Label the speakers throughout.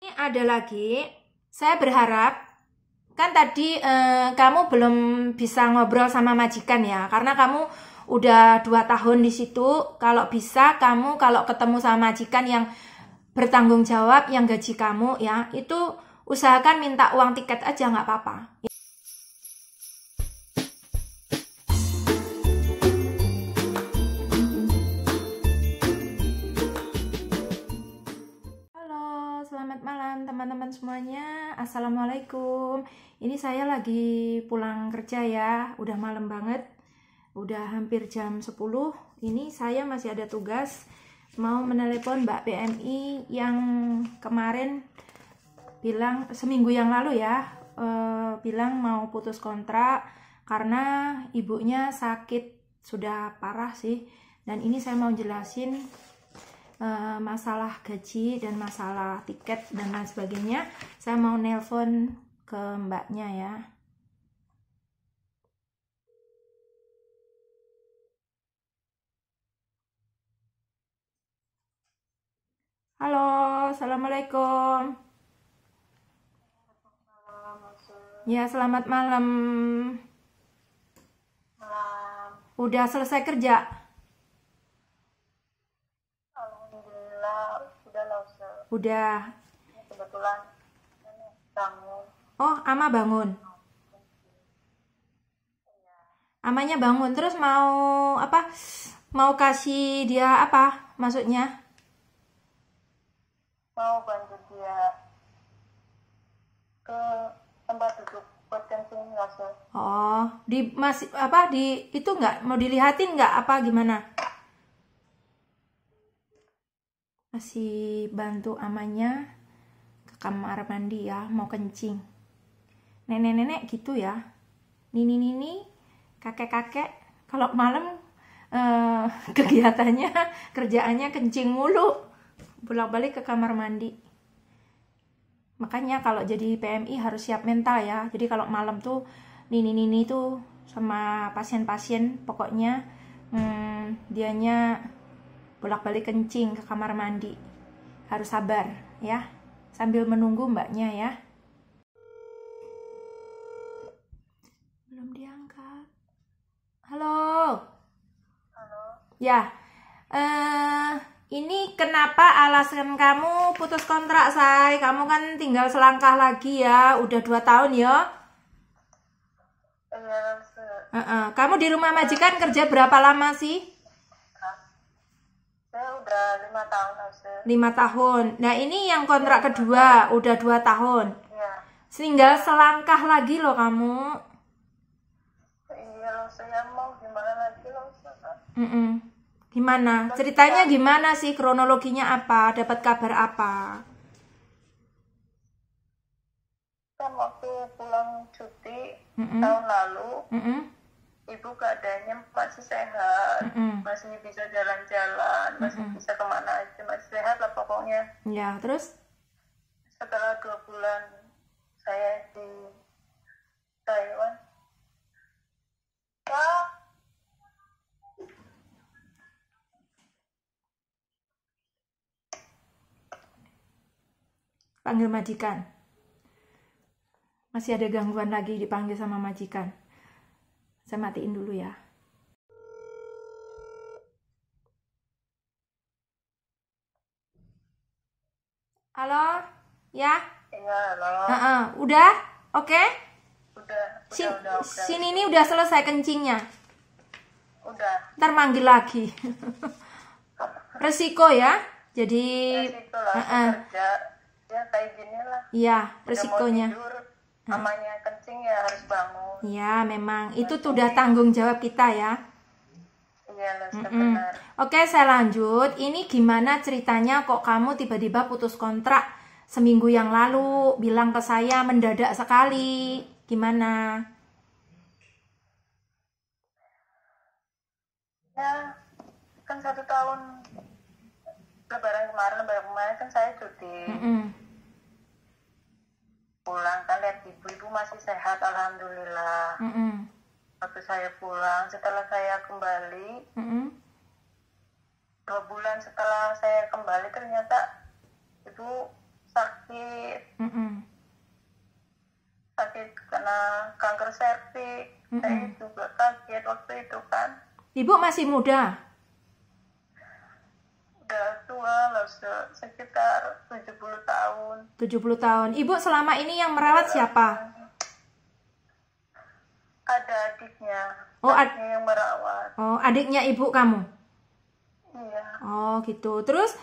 Speaker 1: Ini ada lagi, saya berharap, kan tadi kamu belum bisa ngobrol sama majikan ya, karena kamu udah 2 tahun di situ. Kalau bisa kamu kalau ketemu sama majikan yang bertanggung jawab, yang gaji kamu ya, itu usahakan minta uang tiket aja nggak apa-apa. Selamat malam teman-teman semuanya. Assalamualaikum. Ini saya lagi pulang kerja ya. Udah malam banget. Udah hampir jam 10. Ini saya masih ada tugas. Mau menelepon Mbak PMI yang kemarin bilang, seminggu yang lalu ya, bilang mau putus kontrak karena ibunya sakit. Sudah parah sih. Dan ini saya mau jelasin masalah gaji dan masalah tiket dan lain sebagainya. Saya mau nelpon ke mbaknya ya. Halo, assalamualaikum. Ya, selamat malam. Udah selesai kerja? Udah.
Speaker 2: Kebetulan bangun.
Speaker 1: Oh, Ama bangun. Amanya bangun terus mau apa? Mau kasih dia apa? Maksudnya?
Speaker 2: Mau bantu dia ke tempat duduk buat kencing langsung.
Speaker 1: Oh, di masih apa di itu nggak mau dilihatin nggak apa gimana? Masih bantu amanya ke kamar mandi ya, mau kencing. Nenek-nenek gitu ya. Nini-nini, kakek-kakek kalau malam kegiatannya, kerjaannya kencing mulu. Bolak-balik ke kamar mandi. Makanya kalau jadi PMI harus siap mental ya. Jadi kalau malam tuh nini-nini tuh sama pasien-pasien pokoknya dianya bolak-balik kencing ke kamar mandi. Harus sabar ya. Sambil menunggu mbaknya ya. Belum diangkat. Halo.
Speaker 2: Halo.
Speaker 1: Ya. Ini kenapa alasan kamu putus kontrak, Say? Kamu kan tinggal selangkah lagi ya. Udah 2 tahun ya.
Speaker 2: Iya,
Speaker 1: Kamu di rumah majikan kerja berapa lama sih?
Speaker 2: saya udah 5 tahun, Lause.
Speaker 1: 5 tahun. Nah, ini yang kontrak kedua, udah 2 tahun.
Speaker 2: Iya.
Speaker 1: Tinggal selangkah lagi loh kamu.
Speaker 2: Iya, Lause, ya mau gimana lagi, Lause?
Speaker 1: Gimana? Ceritanya gimana sih? Kronologinya apa? Dapat kabar apa?
Speaker 2: Kan waktu pulang cuti tahun lalu, ibu keadaannya masih sehat, masih bisa jalan-jalan, masih bisa kemana aja, masih sehat lah pokoknya.
Speaker 1: Ya, terus?
Speaker 2: Setelah 2 bulan saya di Taiwan,
Speaker 1: Panggil majikan. Masih ada gangguan lagi dipanggil sama majikan. Saya matiin dulu ya. Halo? Ya?
Speaker 2: iya, halo.
Speaker 1: Udah? Oke?
Speaker 2: Udah,
Speaker 1: Sini ini udah selesai kencingnya.
Speaker 2: Udah.
Speaker 1: Ntar manggil lagi. Resiko ya. Jadi
Speaker 2: Resiko lah, kerja ya kayak gini lah.
Speaker 1: Iya, resikonya.
Speaker 2: Mau tidur, namanya kencing ya harus bangun.
Speaker 1: Iya, memang itu tuh udah tanggung jawab kita ya.
Speaker 2: Iya, benar.
Speaker 1: Oke, saya lanjut. Ini gimana ceritanya kok kamu tiba-tiba putus kontrak seminggu yang lalu, bilang ke saya mendadak sekali. Gimana?
Speaker 2: Ya, kan 1 tahun lebaran kemarin kan saya cuti. Pulang kan lihat ibu masih sehat, alhamdulillah. Waktu saya pulang, setelah saya kembali, 2 bulan setelah saya kembali ternyata ibu sakit sakit kena kanker serviks. Saya juga kaget waktu itu kan.
Speaker 1: Ibu masih muda?
Speaker 2: Udah tua loh, sekitar 70 tahun.
Speaker 1: 70 tahun. Ibu selama ini yang merawat siapa?
Speaker 2: Ada adiknya.
Speaker 1: Oh,
Speaker 2: adiknya yang merawat.
Speaker 1: Oh, adiknya ibu kamu?
Speaker 2: Iya.
Speaker 1: Oh gitu. Terus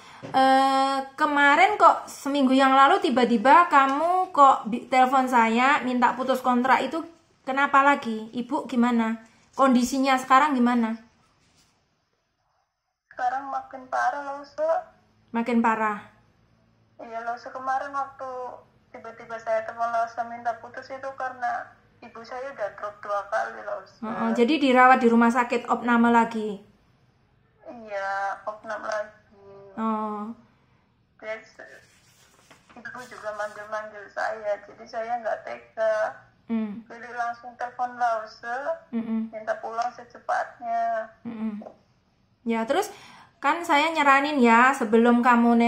Speaker 1: kemarin kok seminggu yang lalu tiba-tiba kamu kok telepon saya minta putus kontrak, itu kenapa lagi? Ibu gimana? Kondisinya sekarang gimana?
Speaker 2: Sekarang makin parah loh,
Speaker 1: Makin parah?
Speaker 2: Iya loh, kemarin waktu tiba-tiba saya telepon loh minta putus itu karena ibu saya udah drop 2 kali loh.
Speaker 1: Jadi dirawat di rumah sakit opname lagi?
Speaker 2: Iya, opname lagi.
Speaker 1: Oh.
Speaker 2: Terus ibu juga manggil-manggil saya, jadi saya nggak tega. Jadi langsung telepon Lause, minta pulang secepatnya.
Speaker 1: Ya, terus kan saya nyaranin ya, sebelum kamu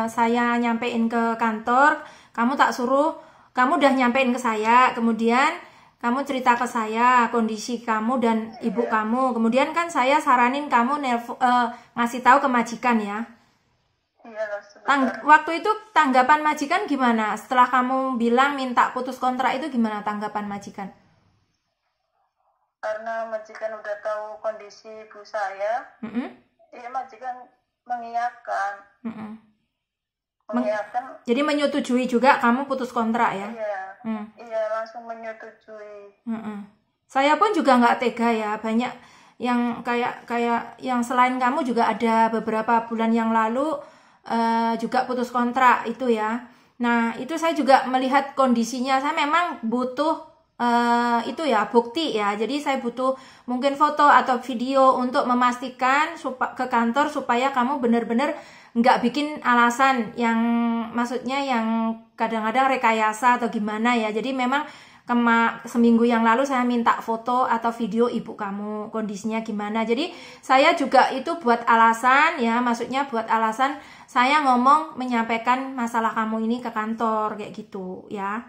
Speaker 1: saya nyampein ke kantor, kamu tak suruh, kamu udah nyampein ke saya, kemudian kamu cerita ke saya kondisi kamu dan ibu kamu, kemudian kan saya saranin kamu ngasih tahu ke majikan ya.
Speaker 2: Iya,
Speaker 1: waktu itu tanggapan majikan gimana? Setelah kamu bilang minta putus kontrak itu gimana tanggapan majikan?
Speaker 2: Karena majikan udah tahu kondisi ibu saya, iya majikan mengiyakan. Mengiyakan.
Speaker 1: Jadi menyetujui juga kamu putus kontrak ya?
Speaker 2: Iya, iya langsung menyetujui.
Speaker 1: Saya pun juga nggak tega ya, banyak yang kayak yang selain kamu juga ada beberapa bulan yang lalu juga putus kontrak itu ya. Nah itu saya juga melihat kondisinya, saya memang butuh itu ya bukti ya, jadi saya butuh mungkin foto atau video untuk memastikan ke kantor supaya kamu benar-benar nggak bikin alasan yang maksudnya yang kadang-kadang rekayasa atau gimana ya. Jadi memang seminggu yang lalu saya minta foto atau video ibu kamu kondisinya gimana, jadi saya juga itu buat alasan ya, maksudnya buat alasan saya ngomong menyampaikan masalah kamu ini ke kantor kayak gitu ya.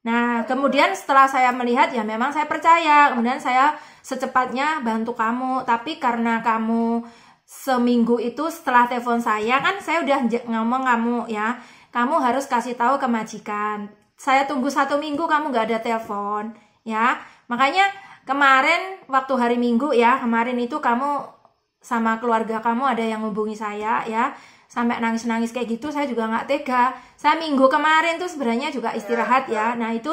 Speaker 1: Nah, kemudian setelah saya melihat ya memang saya percaya, kemudian saya secepatnya bantu kamu. Tapi karena kamu seminggu itu setelah telepon saya, kan saya udah ngomong kamu ya, kamu harus kasih tahu ke majikan. Saya tunggu 1 minggu kamu gak ada telepon ya. Makanya kemarin waktu hari Minggu ya, kemarin itu kamu sama keluarga kamu ada yang hubungi saya ya, sampai nangis-nangis kayak gitu, saya juga nggak tega. Saya minggu kemarin tuh sebenarnya juga istirahat ya. Nah itu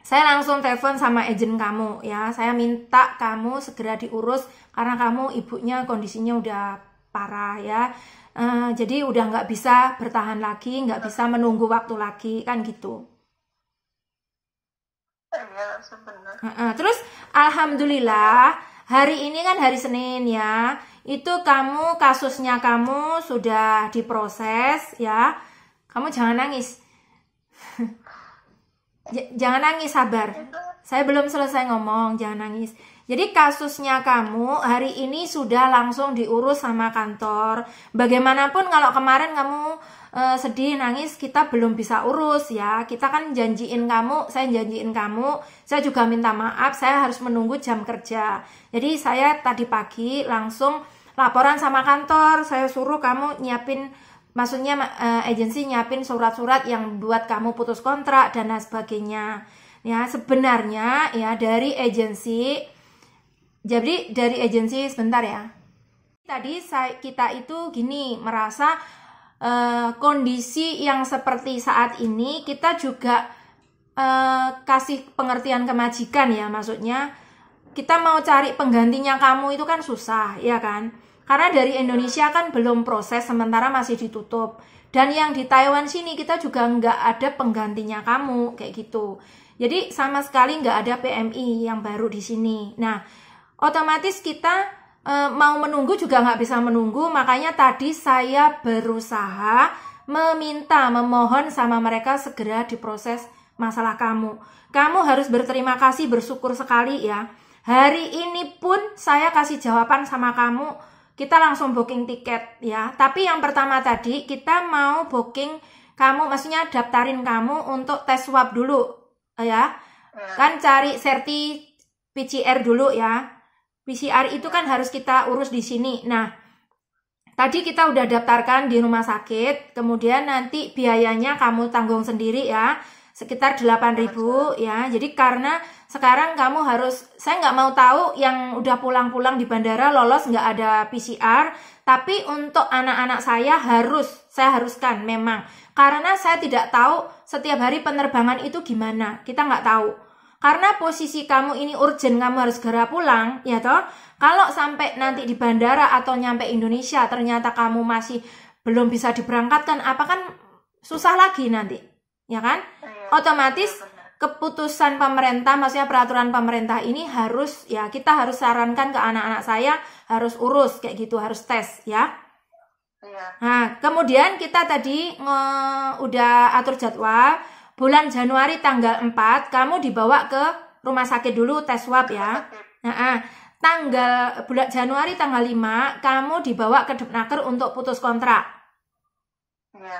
Speaker 1: saya langsung telepon sama agen kamu ya, saya minta kamu segera diurus karena kamu ibunya kondisinya udah parah ya. Jadi udah nggak bisa bertahan lagi, nggak bisa menunggu waktu lagi kan gitu.
Speaker 2: Iya sebenarnya.
Speaker 1: Terus alhamdulillah hari ini kan hari Senin ya, itu kamu kasusnya kamu sudah diproses ya. Kamu jangan nangis. Jangan nangis, sabar. Saya belum selesai ngomong, jangan nangis. Jadi kasusnya kamu hari ini sudah langsung diurus sama kantor. Bagaimanapun kalau kemarin kamu sedih, nangis, kita belum bisa urus ya. Kita kan janjiin kamu, saya janjiin kamu, saya juga minta maaf, saya harus menunggu jam kerja. Jadi saya tadi pagi langsung laporan sama kantor, saya suruh kamu nyiapin, maksudnya agensi nyiapin surat-surat yang buat kamu putus kontrak dan lain sebagainya. Ya, sebenarnya ya dari agensi, jadi dari agensi sebentar ya. Tadi kita itu gini, merasa kondisi yang seperti saat ini kita juga kasih pengertian ke majikan ya, maksudnya kita mau cari penggantinya kamu itu kan susah ya kan, karena dari Indonesia kan belum proses, sementara masih ditutup, dan yang di Taiwan sini kita juga nggak ada penggantinya kamu kayak gitu, jadi sama sekali nggak ada PMI yang baru di sini. Nah otomatis kita mau menunggu juga nggak bisa menunggu, makanya tadi saya berusaha memohon sama mereka segera diproses masalah kamu. Kamu harus berterima kasih, bersyukur sekali ya. Hari ini pun saya kasih jawaban sama kamu, kita langsung booking tiket ya. Tapi yang pertama tadi kita mau booking kamu, maksudnya daftarin kamu untuk tes swab dulu ya. Kan cari serti PCR dulu ya. PCR itu kan harus kita urus di sini. Nah, tadi kita udah daftarkan di rumah sakit, kemudian nanti biayanya kamu tanggung sendiri ya, sekitar 8.000 ya. Jadi karena sekarang kamu harus, saya nggak mau tahu yang udah pulang-pulang di bandara lolos nggak ada PCR, tapi untuk anak-anak saya haruskan memang. Karena saya tidak tahu setiap hari penerbangan itu gimana, kita nggak tahu. Karena posisi kamu ini urgent, kamu harus segera pulang, ya toh. Kalau sampai nanti di bandara atau nyampe Indonesia ternyata kamu masih belum bisa diberangkatkan, apa kan susah lagi nanti, ya kan? Otomatis keputusan pemerintah, maksudnya peraturan pemerintah ini harus, ya kita harus sarankan ke anak-anak saya harus urus kayak gitu, harus tes ya. Nah, kemudian kita tadi udah atur jadwal. Bulan Januari tanggal 4 kamu dibawa ke rumah sakit dulu tes swab ya. Nah, bulan Januari tanggal 5 kamu dibawa ke Depnaker untuk putus kontrak.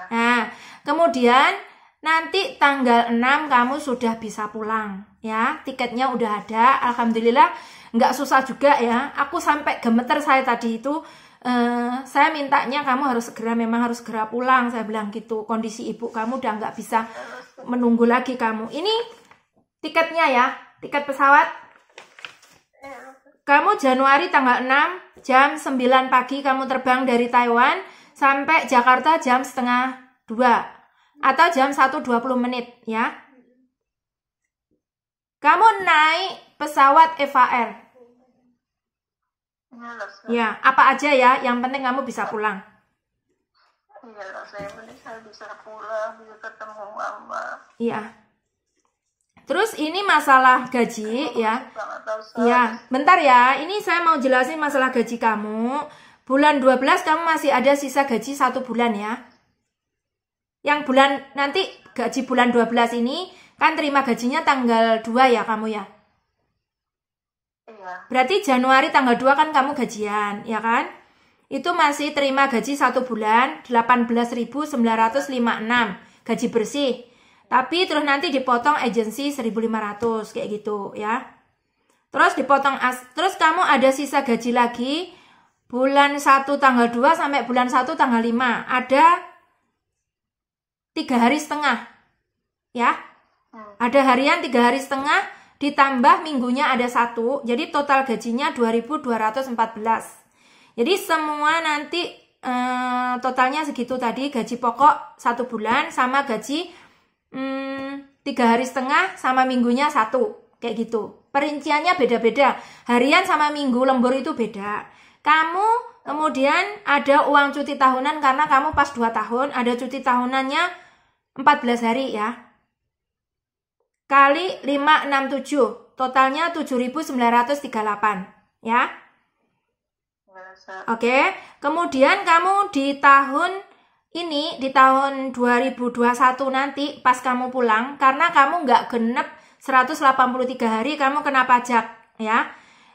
Speaker 1: Nah, kemudian nanti tanggal 6 kamu sudah bisa pulang ya. Tiketnya udah ada, alhamdulillah. Nggak susah juga ya. Aku sampai gemeter saya tadi itu. Saya mintanya kamu memang harus segera pulang, saya bilang gitu. Kondisi ibu kamu udah nggak bisa menunggu lagi kamu. Ini tiketnya ya, tiket pesawat. Kamu Januari tanggal 6 jam 9 pagi kamu terbang dari Taiwan sampai Jakarta jam setengah 2 atau jam 1:20 menit ya. Kamu naik pesawat EVA Air. Ya, apa aja ya, yang penting kamu bisa pulang.
Speaker 2: Iya, saya bisa pulang, bisa ketemu mama.
Speaker 1: Iya. Terus ini masalah gaji ya. Iya, bentar ya. Ini saya mau jelasin masalah gaji kamu. Bulan 12 kamu masih ada sisa gaji 1 bulan ya. Yang bulan nanti gaji bulan 12 ini kan terima gajinya tanggal 2 ya kamu ya. Berarti Januari tanggal 2 kan kamu gajian, ya kan? Itu masih terima gaji 1 bulan, 18.956 gaji bersih. Tapi terus nanti dipotong agensi 1.500 kayak gitu, ya. Terus dipotong terus kamu ada sisa gaji lagi bulan 1 tanggal 2 sampai bulan 1 tanggal 5. Ada 3 hari setengah. Ya. Ada harian 3 hari setengah. Ditambah minggunya ada 1, jadi total gajinya 2.214. Jadi semua nanti totalnya segitu tadi, gaji pokok 1 bulan sama gaji 3 hari setengah sama minggunya 1, kayak gitu. Perinciannya beda-beda, harian sama minggu lembur itu beda. Kamu kemudian ada uang cuti tahunan karena kamu pas 2 tahun, ada cuti tahunannya 14 hari ya. Kali 567, totalnya 7.938 ya. Oke, kemudian kamu di tahun ini, di tahun 2021 nanti pas kamu pulang, karena kamu nggak genep 183 hari kamu kena pajak ya.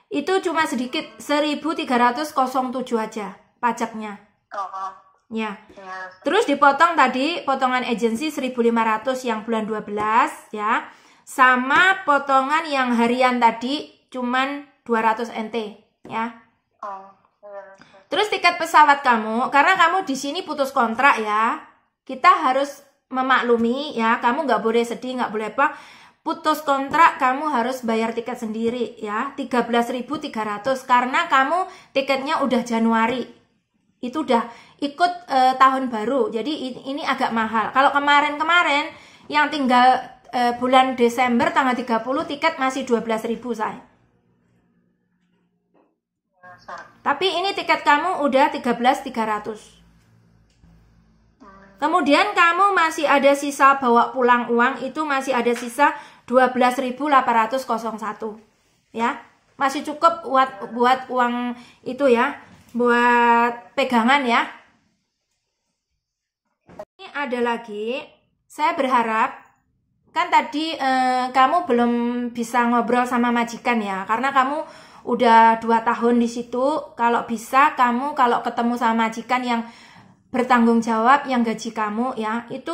Speaker 1: Itu cuma sedikit, 1.307 aja pajaknya. Ya. Terus dipotong tadi potongan agensi 1.500 yang bulan 12 ya. Sama potongan yang harian tadi cuman 200 NT ya. Terus tiket pesawat kamu, karena kamu di sini putus kontrak ya. Kita harus memaklumi ya, kamu nggak boleh sedih, nggak boleh apa. Putus kontrak kamu harus bayar tiket sendiri ya, 13.300 karena kamu tiketnya udah Januari. Itu udah ikut tahun baru. Jadi ini agak mahal. Kalau kemarin-kemarin yang tinggal bulan Desember tanggal 30 tiket masih 12.000 saya. Tapi ini tiket kamu udah 13.300. Kemudian kamu masih ada sisa bawa pulang uang, itu masih ada sisa 12.801 ya. Masih cukup buat uang itu ya, buat pegangan ya. Ini ada lagi, saya berharap kan tadi kamu belum bisa ngobrol sama majikan ya, karena kamu udah 2 tahun di situ. Kalau bisa kamu kalau ketemu sama majikan yang bertanggung jawab yang gaji kamu ya, itu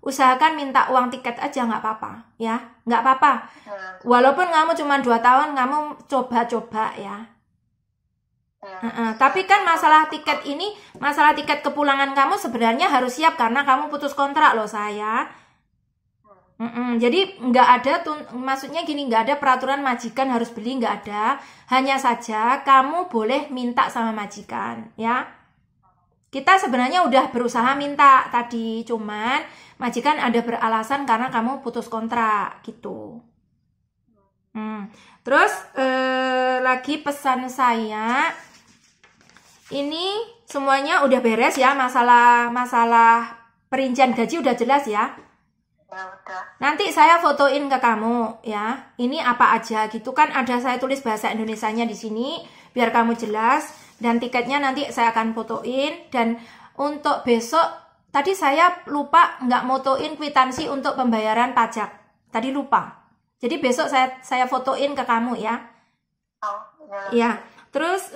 Speaker 1: usahakan minta uang tiket aja, nggak apa-apa ya, nggak apa-apa. Walaupun kamu cuma 2 tahun, kamu coba-coba ya. Tapi kan masalah tiket ini, masalah tiket kepulangan kamu sebenarnya harus siap karena kamu putus kontrak loh saya. Jadi nggak ada maksudnya gini, nggak ada peraturan majikan harus beli, nggak ada. Hanya saja kamu boleh minta sama majikan ya. Kita sebenarnya udah berusaha minta tadi, cuman majikan ada beralasan karena kamu putus kontrak gitu. Terus lagi pesan saya, ini semuanya udah beres ya, masalah perincian gaji udah jelas ya. Nanti saya fotoin ke kamu ya. Ini apa aja gitu kan, ada saya tulis bahasa Indonesianya di sini biar kamu jelas. Dan tiketnya nanti saya akan fotoin. Dan untuk besok, tadi saya lupa nggak motoin kwitansi untuk pembayaran pajak. Tadi lupa. Jadi besok saya fotoin ke kamu ya. Ya. Terus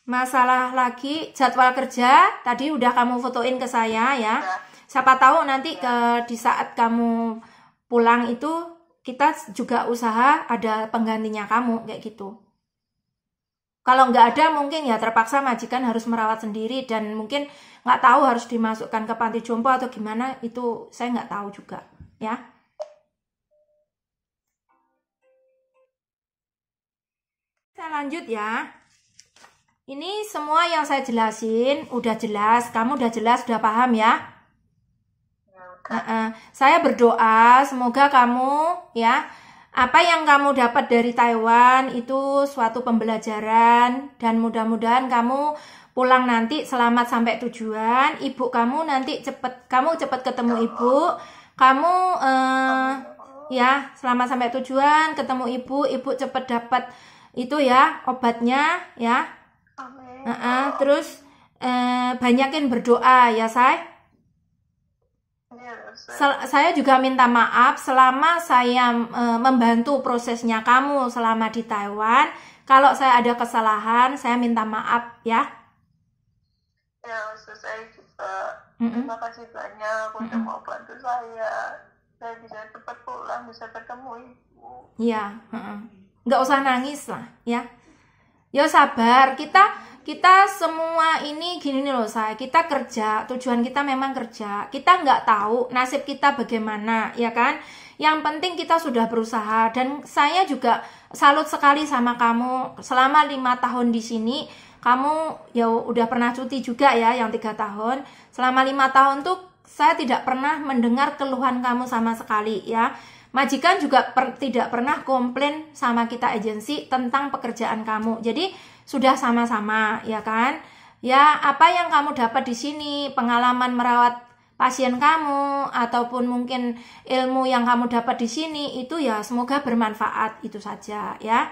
Speaker 1: masalah lagi jadwal kerja, tadi udah kamu fotoin ke saya ya. Siapa tahu nanti di saat kamu pulang itu, kita juga usaha ada penggantinya kamu kayak gitu. Kalau nggak ada mungkin ya terpaksa majikan harus merawat sendiri, dan mungkin nggak tahu harus dimasukkan ke panti jompo atau gimana, itu saya nggak tahu juga ya. Saya lanjut ya. Ini semua yang saya jelasin udah jelas, kamu udah jelas, udah paham ya. Saya berdoa semoga kamu ya, apa yang kamu dapat dari Taiwan itu suatu pembelajaran, dan mudah-mudahan kamu pulang nanti selamat sampai tujuan. Ibu kamu nanti kamu cepet ketemu ibu. Kamu ya selamat sampai tujuan, ketemu ibu cepet dapat itu ya obatnya ya. Terus banyakin berdoa ya say. Saya juga minta maaf selama saya membantu prosesnya kamu selama di Taiwan. Kalau saya ada kesalahan, saya minta maaf ya.
Speaker 2: Ya, saya juga terima kasih banyak udah mau bantu saya. Saya bisa cepat pulang, bisa ketemu ibu.
Speaker 1: Iya, nggak usah nangis lah ya. Ya sabar, kita semua ini gini nih loh saya, kita kerja, tujuan kita memang kerja, kita nggak tahu nasib kita bagaimana ya kan. Yang penting kita sudah berusaha, dan saya juga salut sekali sama kamu. Selama 5 tahun di sini kamu ya udah pernah cuti juga ya yang 3 tahun. Selama 5 tahun tuh saya tidak pernah mendengar keluhan kamu sama sekali ya. Majikan juga tidak pernah komplain sama kita agensi tentang pekerjaan kamu. Jadi sudah sama-sama ya kan. Ya, apa yang kamu dapat di sini, pengalaman merawat pasien kamu ataupun mungkin ilmu yang kamu dapat di sini, itu ya semoga bermanfaat, itu saja ya.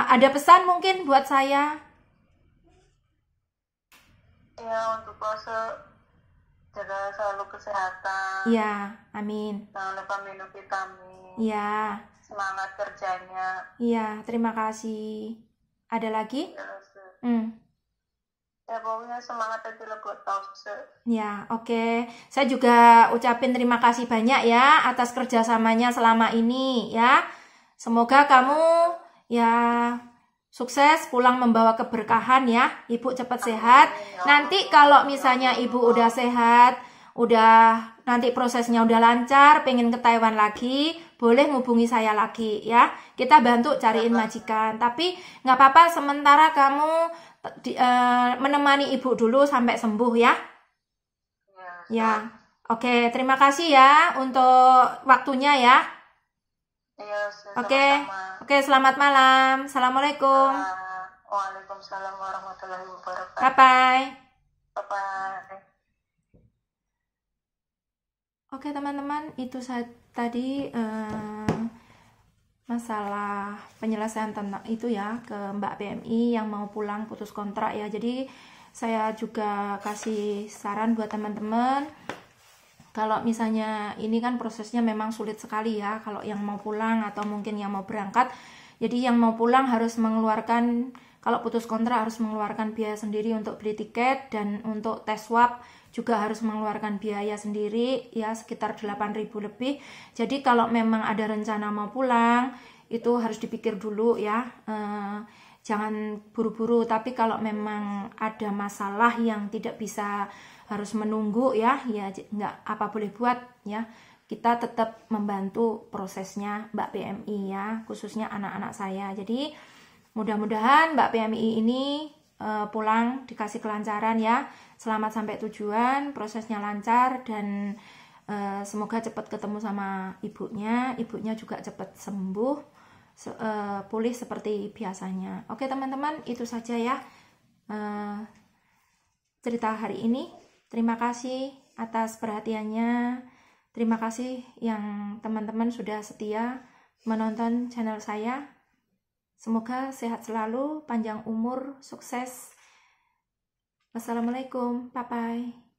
Speaker 1: Ada pesan mungkin buat saya?
Speaker 2: Ya, untuk puasa jaga selalu kesehatan.
Speaker 1: Ya, amin.
Speaker 2: Jangan lupa minum vitamin.
Speaker 1: Ya.
Speaker 2: Semangat kerjanya.
Speaker 1: Iya, terima kasih. Ada lagi?
Speaker 2: Ya, pokoknya semangat aja lah buat pause.
Speaker 1: Ya, oke. Saya juga ucapin terima kasih banyak ya atas kerjasamanya selama ini ya. Semoga kamu ya sukses pulang membawa keberkahan ya. Ibu cepat sehat. Nanti kalau misalnya ibu udah sehat, udah nanti prosesnya udah lancar, pengen ke Taiwan lagi, boleh ngubungi saya lagi ya. Kita bantu cariin majikan. Tapi nggak apa-apa, sementara kamu menemani ibu dulu sampai sembuh ya. Ya, oke. Terima kasih ya untuk waktunya ya. Oke, selamat malam. Assalamualaikum.
Speaker 2: Waalaikumsalam warahmatullahi wabarakatuh.
Speaker 1: Bye-bye.
Speaker 2: Bye-bye.
Speaker 1: Oke teman-teman, itu saya tadi masalah penyelesaian tentang itu ya ke Mbak PMI yang mau pulang putus kontrak ya. Jadi saya juga kasih saran buat teman-teman, kalau misalnya ini kan prosesnya memang sulit sekali ya kalau yang mau pulang atau mungkin yang mau berangkat. Jadi yang mau pulang harus mengeluarkan Kalau putus kontrak harus mengeluarkan biaya sendiri untuk beli tiket, dan untuk tes swab juga harus mengeluarkan biaya sendiri ya, sekitar 8.000 lebih. Jadi kalau memang ada rencana mau pulang itu harus dipikir dulu ya, jangan buru-buru. Tapi kalau memang ada masalah yang tidak bisa harus menunggu ya nggak apa boleh buat ya, kita tetap membantu prosesnya Mbak PMI ya, khususnya anak-anak saya. Jadi mudah-mudahan Mbak PMI ini pulang dikasih kelancaran ya, selamat sampai tujuan, prosesnya lancar, dan semoga cepat ketemu sama ibunya juga cepat sembuh, pulih seperti biasanya. Oke teman-teman, itu saja ya cerita hari ini. Terima kasih atas perhatiannya. Terima kasih yang teman-teman sudah setia menonton channel saya. Semoga sehat selalu, panjang umur, sukses. Wassalamualaikum, bye-bye.